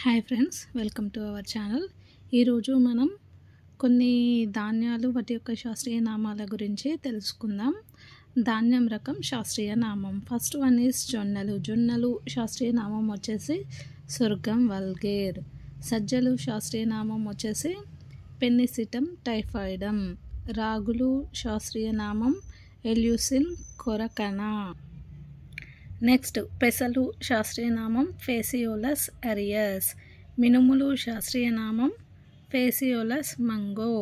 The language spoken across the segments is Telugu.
Hi friends, welcome to our channel. ఈరోజు మనం కొన్ని ధాన్యాలు వాటి యొక్క శాస్త్రీయ నామాల గురించి తెలుసుకుందాం. ధాన్యం రకం శాస్త్రీయ నామం. ఫస్ట్ వన్ ఈజ్ జొన్నలు. జొన్నలు శాస్త్రీయ నామం వచ్చేసి సొర్గం వల్గేర్. సజ్జలు శాస్త్రీయ నామం వచ్చేసి పెన్నిసిటం టైఫాయిడమ్. రాగులు శాస్త్రీయ నామం ఎల్యూసిన్ కొరకనా. నెక్స్ట్ పెసలు శాస్త్రీయ నామం ఫేసియోలస్ అరియస్. మినుములు శాస్త్రీయ నామం ఫేసియోలస్ మంగో.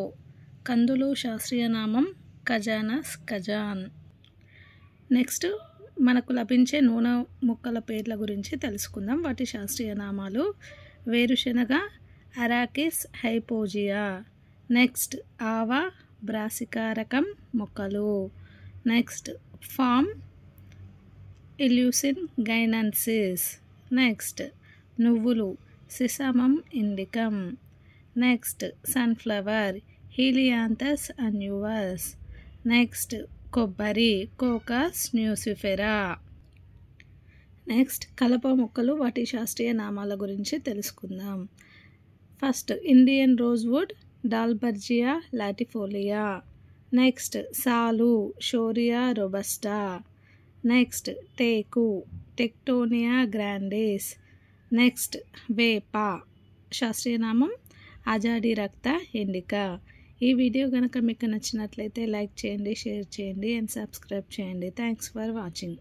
కందులు శాస్త్రీయ నామం ఖజానస్ ఖజాన్. నెక్స్ట్ మనకు లభించే నూనె ముక్కల పేర్ల గురించి తెలుసుకుందాం. వాటి శాస్త్రీయ నామాలు వేరుశెనగ అరాకిస్ హైపోజియా. నెక్స్ట్ ఆవా బ్రాసికా రకం మొక్కలు. Next palm Elaeis guineensis. Next నువ్వులు Sesamum indicum. Next sunflower Helianthus annuus. Next కొబ్బరి కోకస్ న్యూసిఫెరా. నెక్స్ట్ కలప మొక్కలు వాటి శాస్త్రీయ నామాల గురించి తెలుసుకుందాం. First Indian rosewood Dalbergia latifolia. Next సాలు షోరియా రొబస్టా. నెక్స్ట్ టేకు టెక్టోనియా గ్రాండిస్. నెక్స్ట్ వేప శాస్త్రీయ నామం అజాడి రక్త ఇండికా. ఈ వీడియో కనుక మీకు నచ్చినట్లయితే లైక్ చేయండి, షేర్ చేయండి అండ్ సబ్స్క్రైబ్ చేయండి. Thanks for watching.